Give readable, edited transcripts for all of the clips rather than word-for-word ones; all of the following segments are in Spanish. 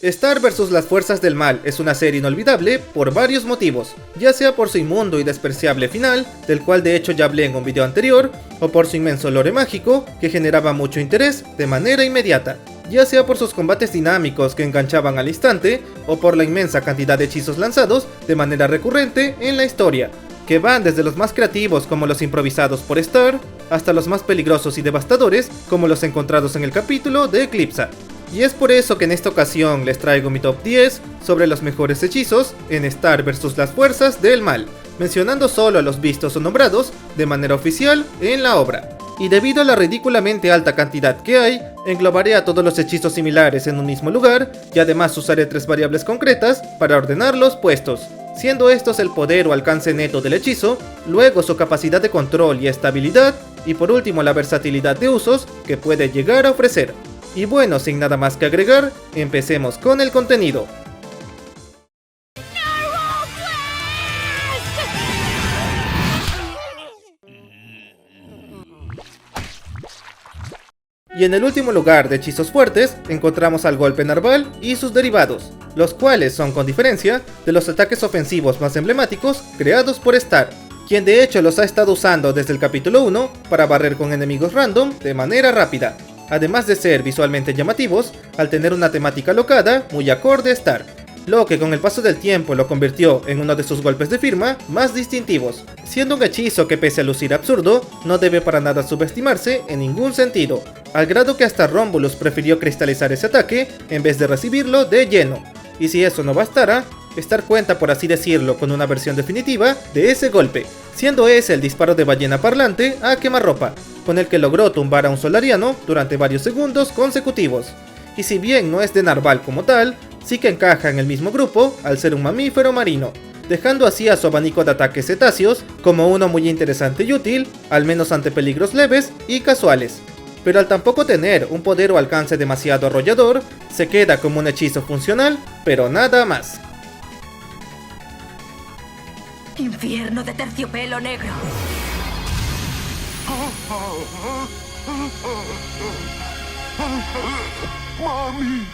Star vs las fuerzas del mal es una serie inolvidable por varios motivos, ya sea por su inmundo y despreciable final, del cual de hecho ya hablé en un video anterior, o por su inmenso lore mágico, que generaba mucho interés de manera inmediata, ya sea por sus combates dinámicos que enganchaban al instante, o por la inmensa cantidad de hechizos lanzados de manera recurrente en la historia, que van desde los más creativos como los improvisados por Star, hasta los más peligrosos y devastadores como los encontrados en el capítulo de Eclipsa. Y es por eso que en esta ocasión les traigo mi top 10 sobre los mejores hechizos en Star vs las fuerzas del mal, mencionando solo a los vistos o nombrados de manera oficial en la obra. Y debido a la ridículamente alta cantidad que hay, englobaré a todos los hechizos similares en un mismo lugar, y además usaré 3 variables concretas para ordenar los puestos, siendo estos el poder o alcance neto del hechizo, luego su capacidad de control y estabilidad, y por último la versatilidad de usos que puede llegar a ofrecer. Y bueno, sin nada más que agregar, empecemos con el contenido. Y en el último lugar de hechizos fuertes, encontramos al golpe narval y sus derivados, los cuales son con diferencia de los ataques ofensivos más emblemáticos creados por Star, quien de hecho los ha estado usando desde el capítulo 1 para barrer con enemigos random de manera rápida, además de ser visualmente llamativos al tener una temática locada muy acorde a Star, lo que con el paso del tiempo lo convirtió en uno de sus golpes de firma más distintivos, siendo un hechizo que pese a lucir absurdo, no debe para nada subestimarse en ningún sentido, al grado que hasta Romulus prefirió cristalizar ese ataque en vez de recibirlo de lleno. Y si eso no bastara, Star cuenta por así decirlo con una versión definitiva de ese golpe, siendo ese el disparo de ballena parlante a quemarropa, con el que logró tumbar a un solariano durante varios segundos consecutivos. Y si bien no es de narval como tal, sí que encaja en el mismo grupo al ser un mamífero marino, dejando así a su abanico de ataques cetáceos como uno muy interesante y útil, al menos ante peligros leves y casuales. Pero al tampoco tener un poder o alcance demasiado arrollador, se queda como un hechizo funcional, pero nada más. Infierno de terciopelo negro. ¡Mami!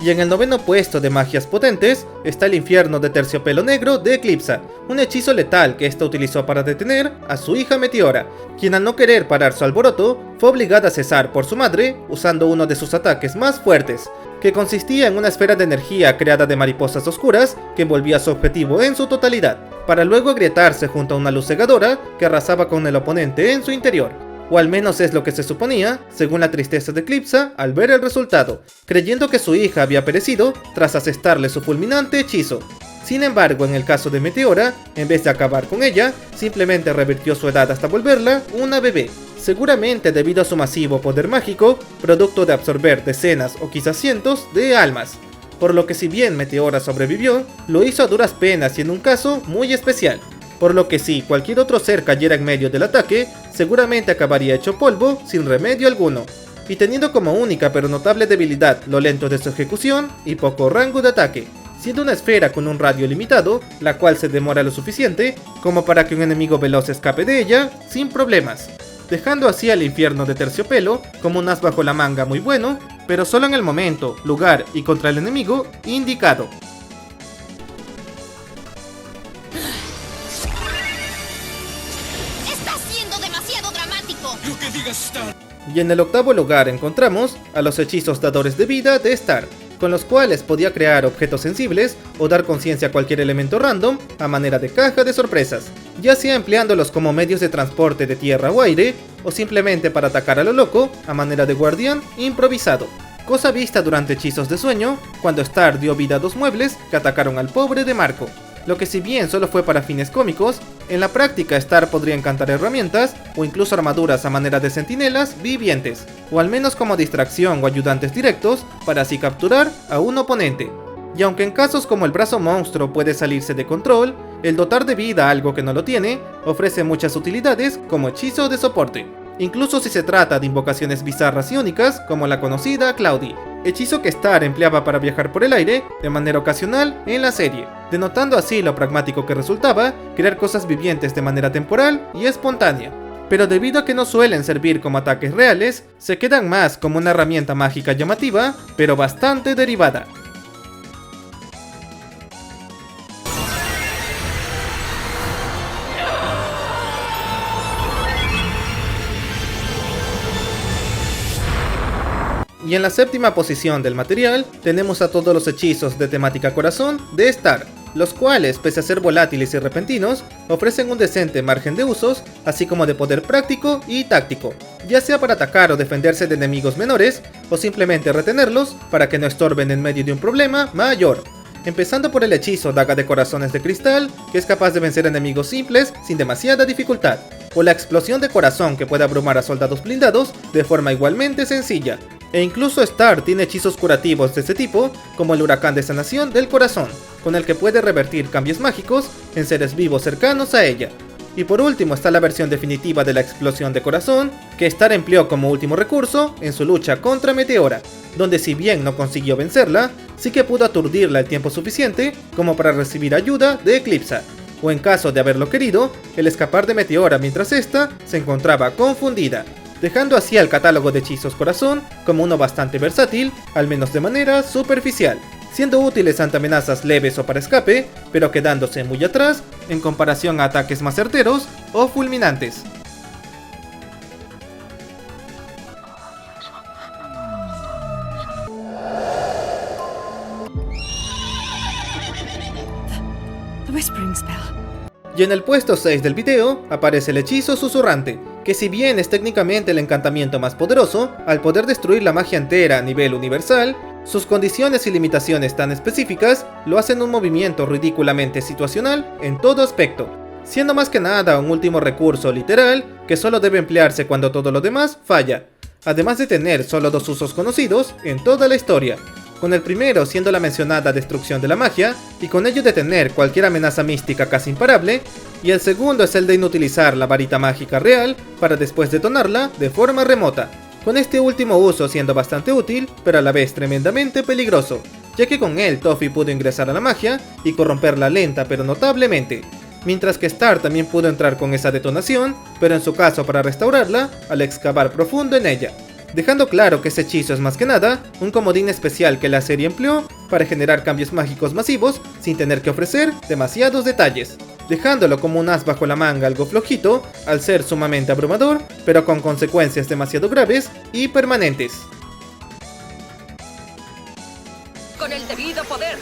Y en el noveno puesto de magias potentes está el infierno de terciopelo negro de Eclipsa, un hechizo letal que ésta utilizó para detener a su hija Meteora, quien al no querer parar su alboroto, fue obligada a cesar por su madre usando uno de sus ataques más fuertes, que consistía en una esfera de energía creada de mariposas oscuras que envolvía a su objetivo en su totalidad, para luego agrietarse junto a una luz cegadora que arrasaba con el oponente en su interior. O al menos es lo que se suponía, según la tristeza de Eclipsa al ver el resultado, creyendo que su hija había perecido tras asestarle su fulminante hechizo. Sin embargo, en el caso de Meteora, en vez de acabar con ella, simplemente revirtió su edad hasta volverla una bebé, seguramente debido a su masivo poder mágico, producto de absorber decenas o quizás cientos de almas. Por lo que si bien Meteora sobrevivió, lo hizo a duras penas y en un caso muy especial. Por lo que si cualquier otro ser cayera en medio del ataque, seguramente acabaría hecho polvo sin remedio alguno, y teniendo como única pero notable debilidad lo lento de su ejecución y poco rango de ataque, siendo una esfera con un radio limitado, la cual se demora lo suficiente como para que un enemigo veloz escape de ella sin problemas, dejando así al infierno de terciopelo como un as bajo la manga muy bueno, pero solo en el momento, lugar y contra el enemigo indicado. Y en el octavo lugar encontramos a los hechizos dadores de vida de Star, con los cuales podía crear objetos sensibles o dar conciencia a cualquier elemento random a manera de caja de sorpresas, ya sea empleándolos como medios de transporte de tierra o aire, o simplemente para atacar a lo loco a manera de guardián improvisado, cosa vista durante hechizos de sueño, cuando Star dio vida a 2 muebles que atacaron al pobre de Marco. Lo que si bien solo fue para fines cómicos, en la práctica Star podría encantar herramientas o incluso armaduras a manera de centinelas vivientes, o al menos como distracción o ayudantes directos para así capturar a un oponente. Y aunque en casos como el brazo monstruo puede salirse de control, el dotar de vida a algo que no lo tiene ofrece muchas utilidades como hechizo de soporte, incluso si se trata de invocaciones bizarras y únicas como la conocida Cloudy, hechizo que Star empleaba para viajar por el aire de manera ocasional en la serie, denotando así lo pragmático que resultaba crear cosas vivientes de manera temporal y espontánea. pero debido a que no suelen servir como ataques reales, se quedan más como una herramienta mágica llamativa, pero bastante derivada. Y en la séptima posición del material tenemos a todos los hechizos de temática corazón de Star, los cuales, pese a ser volátiles y repentinos, ofrecen un decente margen de usos, así como de poder práctico y táctico, ya sea para atacar o defenderse de enemigos menores, o simplemente retenerlos para que no estorben en medio de un problema mayor. Empezando por el hechizo Daga de Corazones de Cristal, que es capaz de vencer enemigos simples sin demasiada dificultad, o la explosión de corazón que puede abrumar a soldados blindados de forma igualmente sencilla. E incluso Star tiene hechizos curativos de este tipo, como el Huracán de Sanación del Corazón, con el que puede revertir cambios mágicos en seres vivos cercanos a ella. Y por último está la versión definitiva de la explosión de corazón, que Star empleó como último recurso en su lucha contra Meteora, donde si bien no consiguió vencerla, sí que pudo aturdirla el tiempo suficiente como para recibir ayuda de Eclipsa, o en caso de haberlo querido, el escapar de Meteora mientras ésta se encontraba confundida, dejando así al catálogo de hechizos corazón como uno bastante versátil, al menos de manera superficial, siendo útiles ante amenazas leves o para escape, pero quedándose muy atrás en comparación a ataques más certeros o fulminantes. The Whispering Spell. Y en el puesto 6 del video aparece el hechizo susurrante, que si bien es técnicamente el encantamiento más poderoso, al poder destruir la magia entera a nivel universal, sus condiciones y limitaciones tan específicas lo hacen un movimiento ridículamente situacional en todo aspecto, siendo más que nada un último recurso literal que solo debe emplearse cuando todo lo demás falla, además de tener solo dos usos conocidos en toda la historia, con el primero siendo la mencionada destrucción de la magia, y con ello detener cualquier amenaza mística casi imparable, y el segundo es el de inutilizar la varita mágica real para después detonarla de forma remota, con este último uso siendo bastante útil, pero a la vez tremendamente peligroso, ya que con él Toffee pudo ingresar a la magia y corromperla lenta pero notablemente, mientras que Star también pudo entrar con esa detonación, pero en su caso para restaurarla al excavar profundo en ella, dejando claro que ese hechizo es más que nada un comodín especial que la serie empleó para generar cambios mágicos masivos sin tener que ofrecer demasiados detalles, dejándolo como un as bajo la manga algo flojito al ser sumamente abrumador, pero con consecuencias demasiado graves y permanentes. Con el debido poder.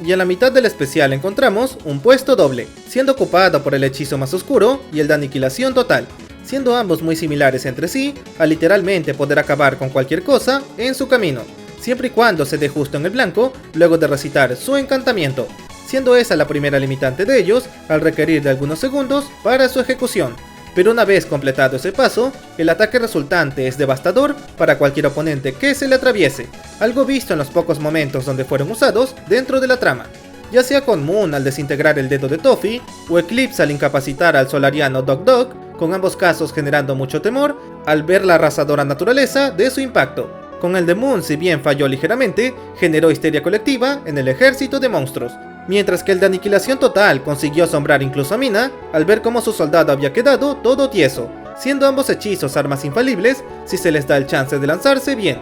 Y a la mitad del especial encontramos un puesto doble, siendo ocupado por el hechizo más oscuro y el de aniquilación total, siendo ambos muy similares entre sí, a literalmente poder acabar con cualquier cosa en su camino, siempre y cuando se dé justo en el blanco luego de recitar su encantamiento, siendo esa la primera limitante de ellos al requerir de algunos segundos para su ejecución. Pero una vez completado ese paso, el ataque resultante es devastador para cualquier oponente que se le atraviese, algo visto en los pocos momentos donde fueron usados dentro de la trama, ya sea con Moon al desintegrar el dedo de Toffee, o Eclipse al incapacitar al solariano Dog Dog, con ambos casos generando mucho temor al ver la arrasadora naturaleza de su impacto. Con el de Moon, si bien falló ligeramente, generó histeria colectiva en el ejército de monstruos, mientras que el de aniquilación total consiguió asombrar incluso a Mina al ver cómo su soldado había quedado todo tieso, siendo ambos hechizos armas infalibles si se les da el chance de lanzarse bien,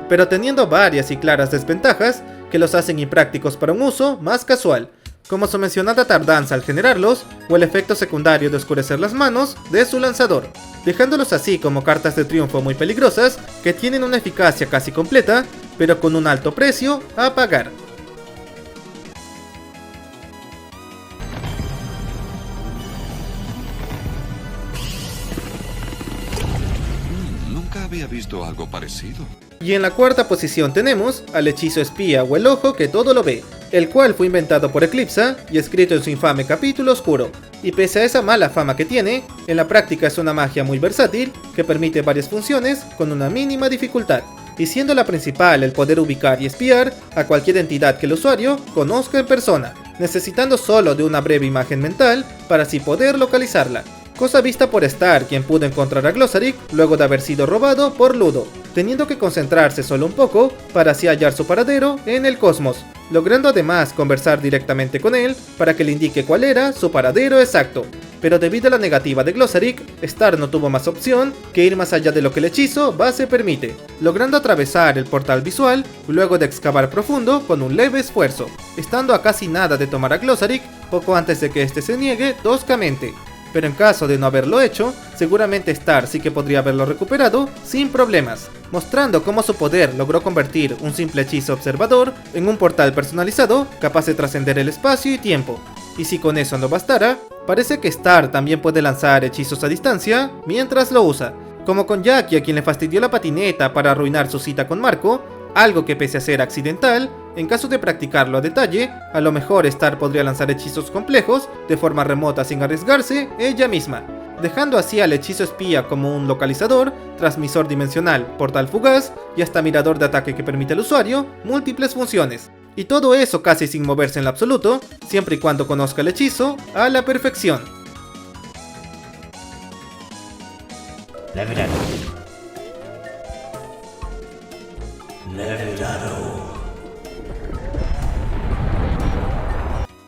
pero teniendo varias y claras desventajas que los hacen imprácticos para un uso más casual, como su mencionada tardanza al generarlos o el efecto secundario de oscurecer las manos de su lanzador, dejándolos así como cartas de triunfo muy peligrosas que tienen una eficacia casi completa, pero con un alto precio a pagar. Nunca había visto algo parecido. Y en la cuarta posición tenemos al hechizo espía o el ojo que todo lo ve, el cual fue inventado por Eclipsa y escrito en su infame capítulo oscuro, y pese a esa mala fama que tiene, en la práctica es una magia muy versátil que permite varias funciones con una mínima dificultad, y siendo la principal el poder ubicar y espiar a cualquier entidad que el usuario conozca en persona, necesitando solo de una breve imagen mental para así poder localizarla. Cosa vista por Star, quien pudo encontrar a Glossaryck luego de haber sido robado por Ludo, teniendo que concentrarse solo un poco para así hallar su paradero en el cosmos, logrando además conversar directamente con él para que le indique cuál era su paradero exacto. Pero debido a la negativa de Glossaryck, Star no tuvo más opción que ir más allá de lo que el hechizo base permite, logrando atravesar el portal visual luego de excavar profundo con un leve esfuerzo, estando a casi nada de tomar a Glossaryck poco antes de que este se niegue toscamente. Pero en caso de no haberlo hecho, seguramente Star sí que podría haberlo recuperado sin problemas, mostrando cómo su poder logró convertir un simple hechizo observador en un portal personalizado capaz de trascender el espacio y tiempo. Y si con eso no bastara, parece que Star también puede lanzar hechizos a distancia mientras lo usa, como con Jackie, a quien le fastidió la patineta para arruinar su cita con Marco, algo que pese a ser accidental, en caso de practicarlo a detalle, a lo mejor Star podría lanzar hechizos complejos de forma remota sin arriesgarse ella misma, dejando así al hechizo espía como un localizador, transmisor dimensional, portal fugaz y hasta mirador de ataque que permite al usuario múltiples funciones. Y todo eso casi sin moverse en lo absoluto, siempre y cuando conozca el hechizo a la perfección.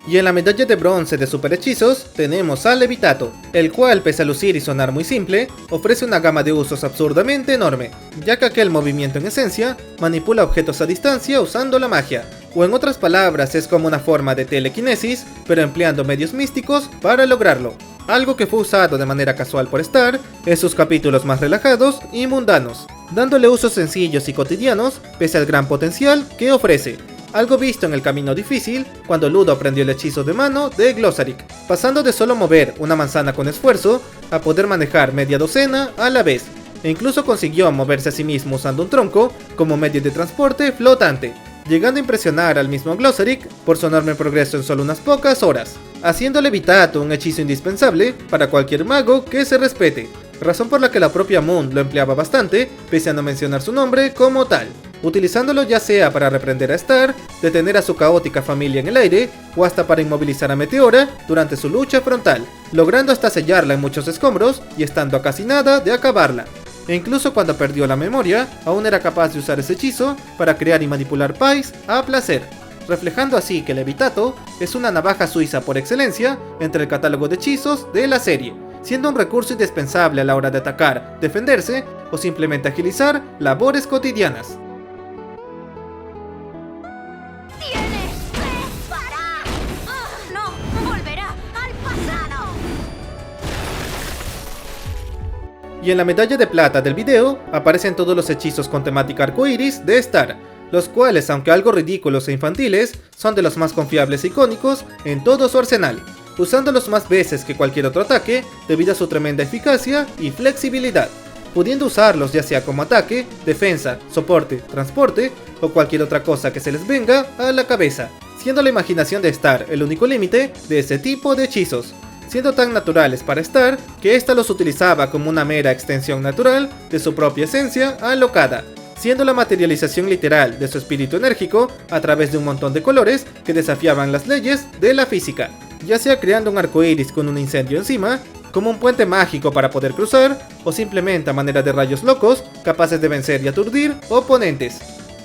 Y en la medalla de bronce de super hechizos tenemos a Levitato, el cual pese a lucir y sonar muy simple, ofrece una gama de usos absurdamente enorme, ya que aquel movimiento en esencia manipula objetos a distancia usando la magia, o en otras palabras es como una forma de telequinesis, pero empleando medios místicos para lograrlo, algo que fue usado de manera casual por Star en sus capítulos más relajados y mundanos, dándole usos sencillos y cotidianos pese al gran potencial que ofrece. Algo visto en el camino difícil cuando Ludo aprendió el hechizo de mano de Glossaryck, pasando de solo mover una manzana con esfuerzo a poder manejar media docena a la vez, e incluso consiguió moverse a sí mismo usando un tronco como medio de transporte flotante, llegando a impresionar al mismo Glossaryck por su enorme progreso en solo unas pocas horas, haciendo Levitato un hechizo indispensable para cualquier mago que se respete, razón por la que la propia Moon lo empleaba bastante, pese a no mencionar su nombre como tal, utilizándolo ya sea para reprender a Star, detener a su caótica familia en el aire, o hasta para inmovilizar a Meteora durante su lucha frontal, logrando hasta sellarla en muchos escombros y estando a casi nada de acabarla. E incluso cuando perdió la memoria, aún era capaz de usar ese hechizo para crear y manipular Pais a placer, reflejando así que Levitato es una navaja suiza por excelencia entre el catálogo de hechizos de la serie, siendo un recurso indispensable a la hora de atacar, defenderse o simplemente agilizar labores cotidianas. ¡Tienes que parar! ¡Oh, no! ¡Volverá al pasado! Y en la medalla de plata del video aparecen todos los hechizos con temática arcoiris de Star, los cuales, aunque algo ridículos e infantiles, son de los más confiables e icónicos en todo su arsenal, usándolos más veces que cualquier otro ataque debido a su tremenda eficacia y flexibilidad, pudiendo usarlos ya sea como ataque, defensa, soporte, transporte o cualquier otra cosa que se les venga a la cabeza, siendo la imaginación de Star el único límite de ese tipo de hechizos, siendo tan naturales para Star que ésta los utilizaba como una mera extensión natural de su propia esencia alocada, siendo la materialización literal de su espíritu enérgico a través de un montón de colores que desafiaban las leyes de la física, ya sea creando un arco iris con un incendio encima, como un puente mágico para poder cruzar, o simplemente a manera de rayos locos capaces de vencer y aturdir oponentes.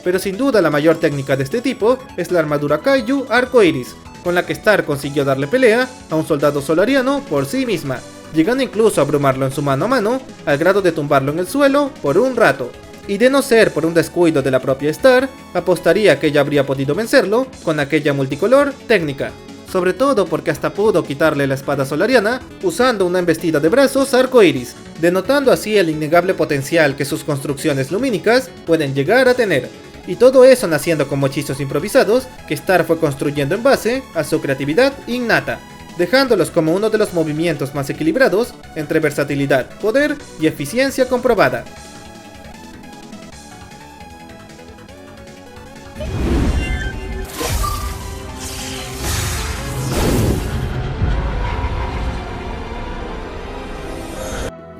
Pero sin duda la mayor técnica de este tipo es la armadura Kaiju arco iris, con la que Star consiguió darle pelea a un soldado solariano por sí misma, llegando incluso a abrumarlo en su mano a mano, al grado de tumbarlo en el suelo por un rato. Y de no ser por un descuido de la propia Star, apostaría que ella habría podido vencerlo con aquella multicolor técnica. Sobre todo porque hasta pudo quitarle la espada solariana usando una embestida de brazos arcoiris, denotando así el innegable potencial que sus construcciones lumínicas pueden llegar a tener. Y todo eso naciendo como hechizos improvisados que Star fue construyendo en base a su creatividad innata, dejándolos como uno de los movimientos más equilibrados entre versatilidad, poder y eficiencia comprobada.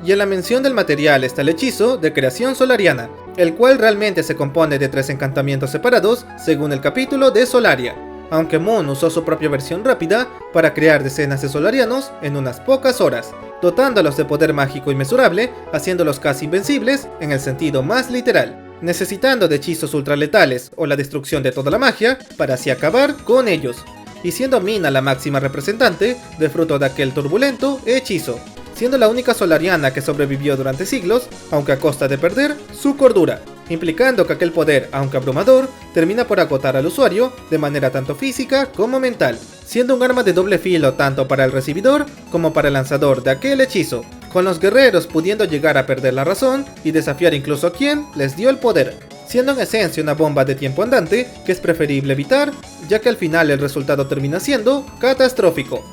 Y en la mención del material está el hechizo de creación solariana, el cual realmente se compone de 3 encantamientos separados según el capítulo de Solaria, aunque Moon usó su propia versión rápida para crear decenas de solarianos en unas pocas horas, dotándolos de poder mágico inmesurable, haciéndolos casi invencibles en el sentido más literal, necesitando de hechizos ultraletales o la destrucción de toda la magia para así acabar con ellos, y siendo Mina la máxima representante de fruto de aquel turbulento hechizo, siendo la única solariana que sobrevivió durante siglos, aunque a costa de perder su cordura, implicando que aquel poder, aunque abrumador, termina por agotar al usuario de manera tanto física como mental, siendo un arma de doble filo tanto para el recibidor como para el lanzador de aquel hechizo, con los guerreros pudiendo llegar a perder la razón y desafiar incluso a quien les dio el poder, siendo en esencia una bomba de tiempo andante que es preferible evitar, ya que al final el resultado termina siendo catastrófico.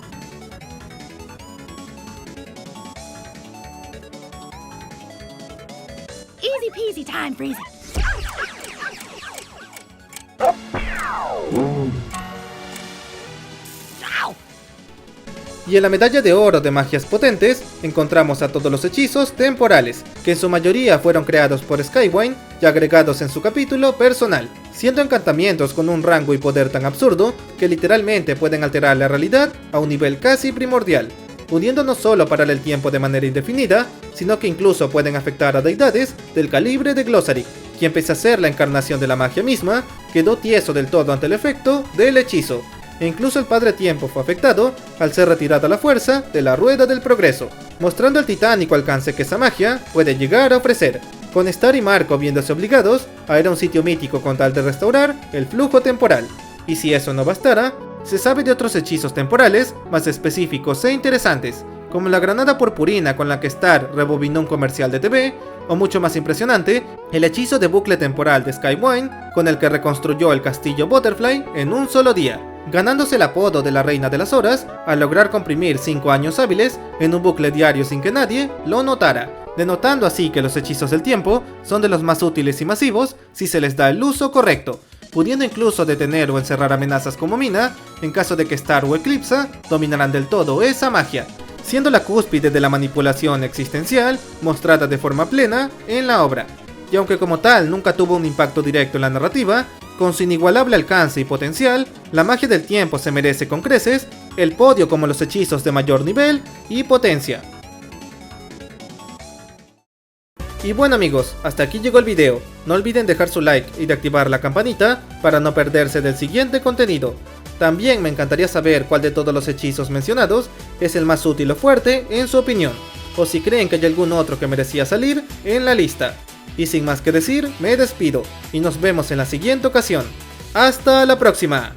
Easy peasy time freezer. Y en la medalla de oro de magias potentes encontramos a todos los hechizos temporales, que en su mayoría fueron creados por Skywine y agregados en su capítulo personal, siendo encantamientos con un rango y poder tan absurdo que literalmente pueden alterar la realidad a un nivel casi primordial, pudiendo no solo parar el tiempo de manera indefinida, sino que incluso pueden afectar a deidades del calibre de Glossary, quien pese a ser la encarnación de la magia misma, quedó tieso del todo ante el efecto del hechizo, e incluso el Padre Tiempo fue afectado al ser retirada la fuerza de la Rueda del Progreso, mostrando el titánico alcance que esa magia puede llegar a ofrecer, con Star y Marco viéndose obligados a ir a un sitio mítico con tal de restaurar el flujo temporal. Y si eso no bastara, se sabe de otros hechizos temporales más específicos e interesantes, como la granada purpurina con la que Star rebobinó un comercial de TV, o mucho más impresionante, el hechizo de bucle temporal de Skywine con el que reconstruyó el castillo Butterfly en un solo día, ganándose el apodo de la Reina de las Horas al lograr comprimir 5 años hábiles en un bucle diario sin que nadie lo notara, denotando así que los hechizos del tiempo son de los más útiles y masivos si se les da el uso correcto, pudiendo incluso detener o encerrar amenazas como Mina en caso de que Star o Eclipsa dominaran del todo esa magia, siendo la cúspide de la manipulación existencial mostrada de forma plena en la obra. Y aunque como tal nunca tuvo un impacto directo en la narrativa, con su inigualable alcance y potencial, la magia del tiempo se merece con creces el podio como los hechizos de mayor nivel y potencia. Y bueno amigos, hasta aquí llegó el video. No olviden dejar su like y de activar la campanita para no perderse del siguiente contenido. También me encantaría saber cuál de todos los hechizos mencionados es el más útil o fuerte en su opinión, o si creen que hay algún otro que merecía salir en la lista. Y sin más que decir, me despido y nos vemos en la siguiente ocasión. ¡Hasta la próxima!